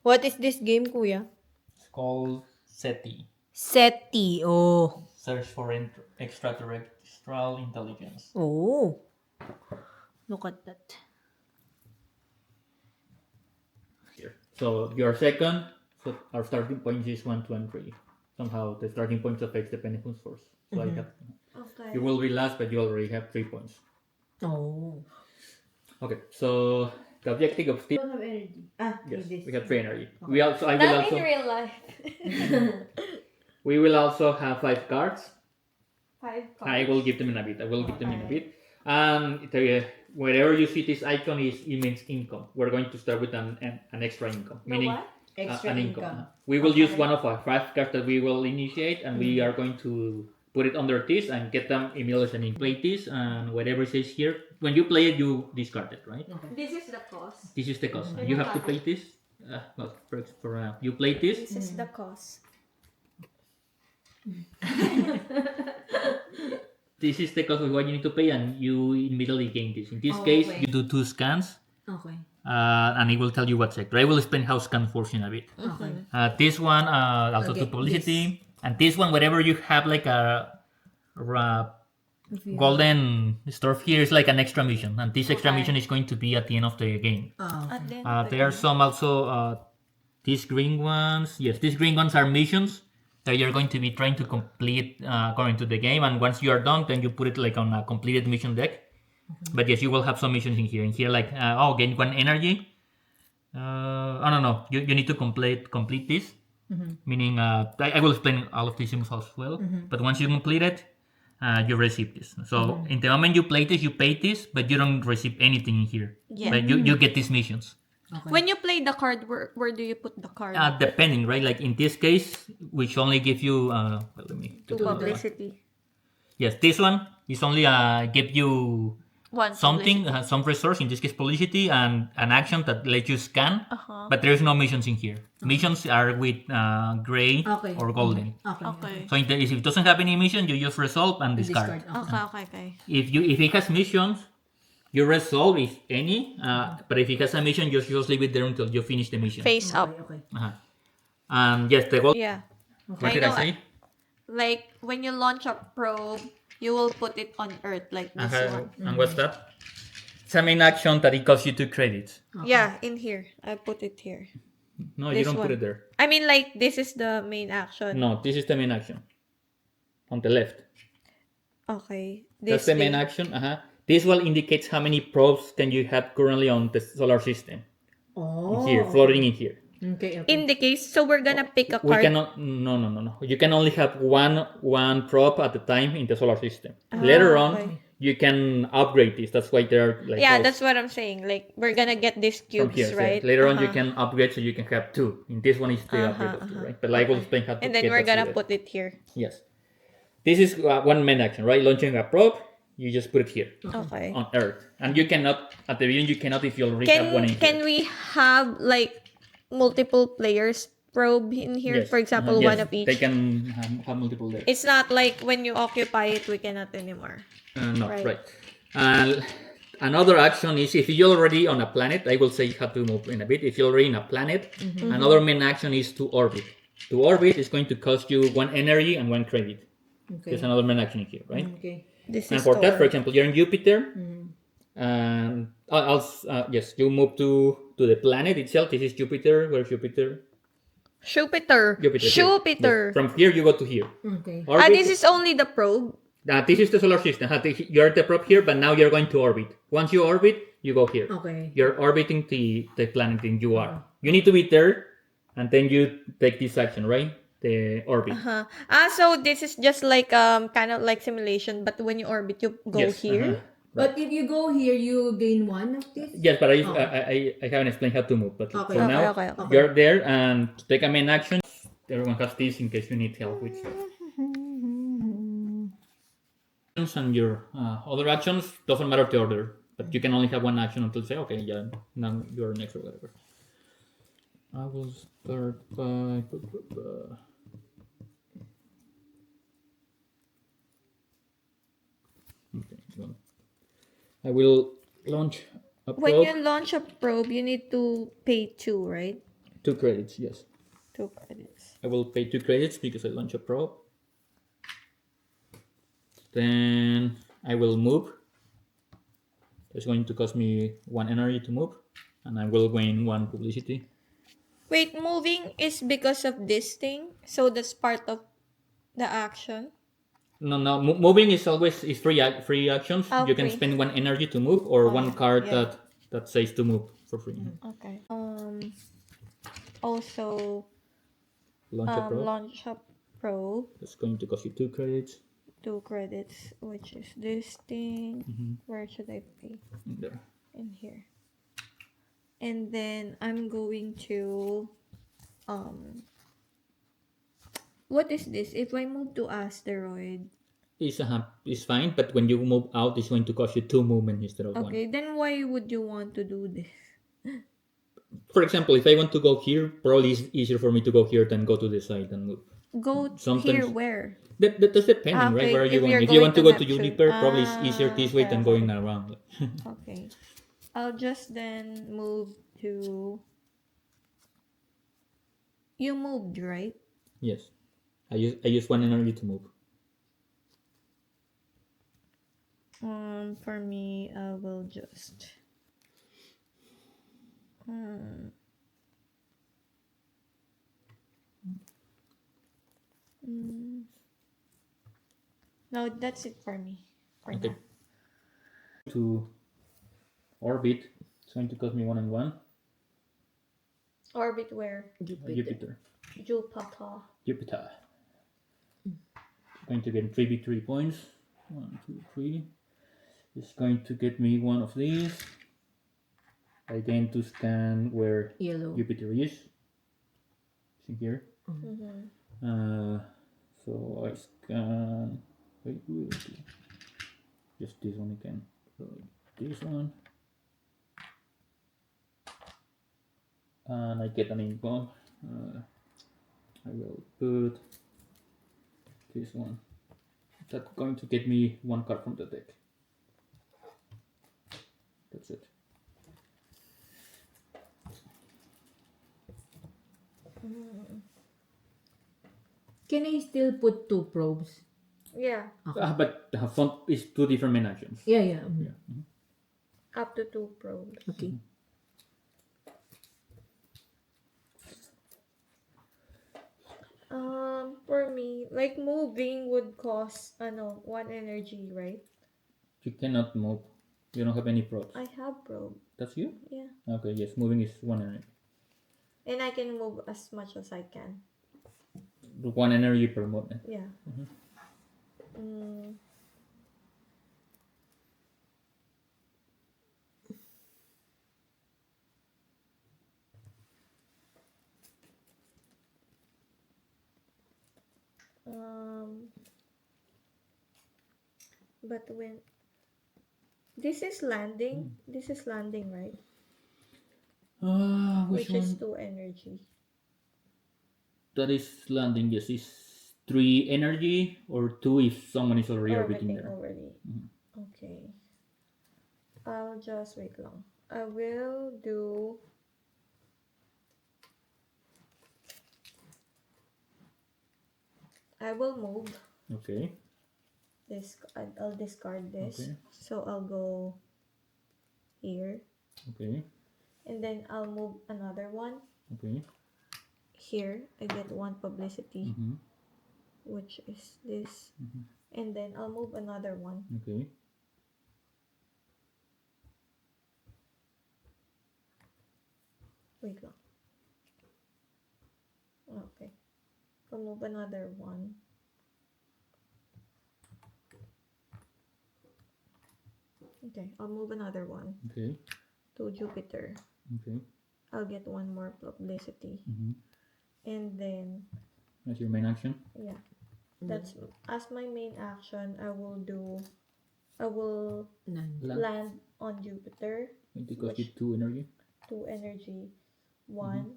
What is this game, Kuya? It's called SETI. SETI. Oh. Search for extraterrestrial intelligence. Oh. Look at that. Here. So your second, so our starting point is 1, 2, and 3. Somehow the starting points affects depending who's first. So I have. Okay. You will be last, but you already have 3 points. Oh. Okay, so the objective of this. Don't have energy. Yes, this. we have 3 energy. Okay. We also, I will Not also, in real life. we will also have 5 cards. 5 cards. I will give them in a bit. I will give them in a bit. Wherever you see this icon it means income. We're going to start with an extra income, meaning what? Extra an income. We will use one of our 5 cards that we will initiate, and we are going to put it under this and get them immediately. Play this, and whatever it says here, when you play it, you discard it, right? Okay. This is the cost. This is the cost. You have to play this. You play this. This is the cost. This is the cost of what you need to pay, and you immediately gain this. In this case, okay. you do 2 scans. Okay. And it will tell you what sector. I will explain how scan works in a bit. Okay. This one also Okay, to publicity, and this one whatever you have like a golden stuff here is like an extra mission, and this extra mission is going to be at the end of the game. At the end of the There are some also these green ones. Yes, these green ones are missions that you're going to be trying to complete according to the game, and once you are done, then you put it like on a completed mission deck. But yes, you will have some missions in here. In here, like gain 1 energy. I don't know. You need to complete this. Meaning, I will explain all of these symbols as well. But once you complete it, you receive this. So in the moment you play this, you pay this, but you don't receive anything in here. Yeah. But you get these missions. Okay. When you play the card, where do you put the card? Depending, right? Like in this case, which only give you. Well, let me. To publicity. Yes, this one is only give you. One Something, some resource, in this case publicity, and an action that lets you scan, but there's no missions in here. Missions are with gray Okay. or golden. Okay. Okay. So if it doesn't have any mission, you just resolve and discard. Okay. If it has missions, you resolve if any, but if it has a mission, you just leave it there until you finish the mission. Face up. Okay. And yes, the gold. Yeah. What did I say? Like when you launch a probe, you will put it on Earth like this one. And what's that? It's a main action that it costs you 2 credits. Yeah, in here. I put it here. No, you This don't put one. it there. I mean, like this is the main action. No, this is the main action. On the left. Okay. That's the main action. This one indicates how many probes can you have currently on the solar system. Oh. Here, floating in here. Okay. In the case, so we're gonna pick a We card. cannot. No. You can only have one probe at a time in the solar system. Later on, okay. you can upgrade this. That's why they're like. Yeah, those that's what I'm saying. Like we're gonna get these from cubes, here. So right? later on, you can upgrade so you can have 2. In this one is the upgrade of 2, right? But I will explain how to And then get we're that gonna to put it here. Yes. This is one main action, right? Launching a probe. You just put it here Okay. on Earth, and you cannot at the beginning. You cannot if you already have one in here. Can we have like multiple players probe in here? Yes. For example, Yes, one of each. They can have multiple there. It's not like when you occupy it, we cannot anymore. No, right. right. And another action is if you're already on a planet, I will say you have to move in a bit. If you're already in a planet, another main action is to orbit. To orbit is going to cost you 1 energy and 1 credit. Okay. There's another main action here, right? Okay. This And is for that, Thor. for example, you're in Jupiter, and yes, you move to the planet itself. This is Jupiter. Where's Jupiter? Jupiter. Jupiter. here. Jupiter. Yes. From here, you go to here. Okay. Orbit, This is only the probe. this is the solar system. You're the prop here, but now you're going to orbit. Once you orbit, you go here. Okay. You're orbiting the planet in you are. You need to be there, and then you take this action, right? The orbit. So this is just like kind of like simulation, but when you orbit, you go Yes, here. But if you go here, you gain 1 of this? Yes, but I haven't explained how to move. But Okay. for now, Okay. you're there, and to take a main action, everyone has this in case you need help with. And your other actions doesn't matter the order, but you can only have 1 action until say, okay, yeah, now you're next or whatever. I will start by. Okay, well, I will launch a When probe. you launch a probe, you need to pay 2, right? 2 credits, yes. 2 credits. I will pay 2 credits because I launch a probe. Then I will move. It's going to cost me 1 energy to move, and I will gain 1 publicity. Wait, moving is because of this thing? So that's part of the action? No, moving is always free actions. Oh, You can free. spend 1 energy to move, or 1 card yeah. that says to move for free. Okay. Also, Launch a probe. launch a probe. It's going to cost you 2 credits. 2 credits, which is this thing. Where should I pay? There. In here. And then I'm going to what is this? If I move to asteroid. It's fine, but when you move out, it's going to cost you 2 movement instead of 1. Okay, then why would you want to do this? For example, if I want to go here, probably it's easier for me to go here than go to the side and move. Go Sometimes- here where? That's depending, right? Okay, Where are you if going? you're If you want to going go to to Neptune. Juniper, probably it's easier this way than okay. going around. Okay. I'll just then move to... You moved, right? Yes. I use 1 energy to move. For me, I will just... No, that's it for me. For Okay. now. To orbit, it's going to cost me 1 and 1. Orbit where? Jupiter. Jupiter. Going to get 3 victory points. 1, 2, 3. It's going to get me 1 of these. I gain to scan where Yellow. Jupiter is. It's in here. So I scan. Wait. Just this one again. So this one. And I get an info. I will put this one. That's going to get me 1 card from the deck. That's it. Can I still put 2 probes? Yeah, But the font is 2 different main actions. Yeah. Yeah. up to 2 probes. Okay. For me, like moving would cost 1 energy, right? You cannot move. You don't have any props. I have probe. That's you? Yeah. Okay, yes. Moving is 1 energy. And I can move as much as I can. 1 energy per movement. Yeah. But when this is landing, right? Which Which is one? 2 energy. That is landing. Yes, it's 3 energy or 2 if someone is already orbiting there. Already. Okay. I'll just wait long. I will do. I will move Okay. this. I'll discard this. Okay. So I'll go here, Okay. and then I'll move another one Okay. here. I get 1 publicity, Mm-hmm. which is this, and then I'll move another one. Okay. Wait lang. Okay. I'll move another one. Okay, I'll move another one Okay. to Jupiter. Okay. I'll get 1 more publicity. And then, That's your main action. yeah. That's, as my main action, I will None. land on Jupiter. Going to cost you 2 energy. 2 energy. 1.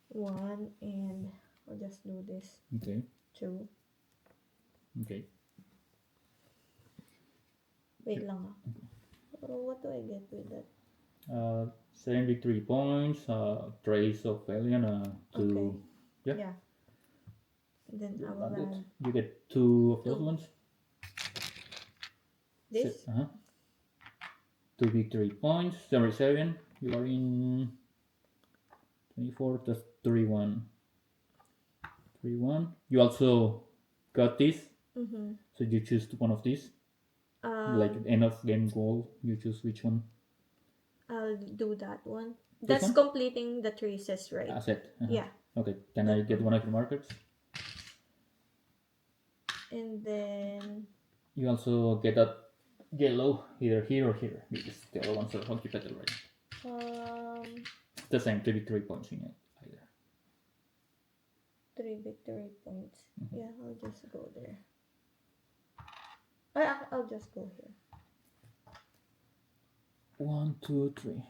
One, and I'll just do this. Okay. 2. Okay. Wait lang ah. So what do I get with that? 7 victory points, trace of alien, Okay. 2. Yeah. Yeah. Then I will Land it. add You get 2 of those 2. ones. This. 2 victory points. 77. You are in 24. That's 3-1. 3-1. You also got this. Mm-hmm. So you choose one of these. Like end of game goal. You choose which one. I'll do that one. This That's one? completing the traces, right? Asset. Yeah. Okay. Can I get one of your markers? And then You also get a yellow either here or here because the other ones are occupied already. It's the same 3 victory points in it either. 3 victory points. Yeah, I'll just go there. I'll just go here. 1, 2, 3.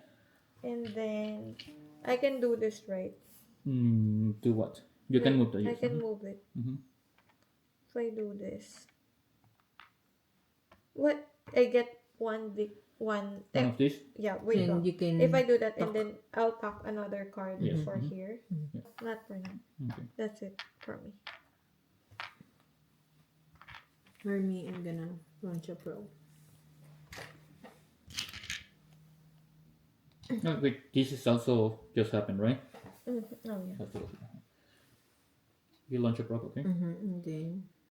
And then I can do this, right? Do what? You can move the I yes. can move it. Mhm. If I do this, what I get one One of these. yeah, wait And up. you can If I do that and then I'll tuck another card Yes. for here. Not for now. Okay. That's it for me. For me, I'm gonna launch a probe. No, wait. This is also just happened, right? Oh yeah. Absolutely. You launch a probe, okay? And then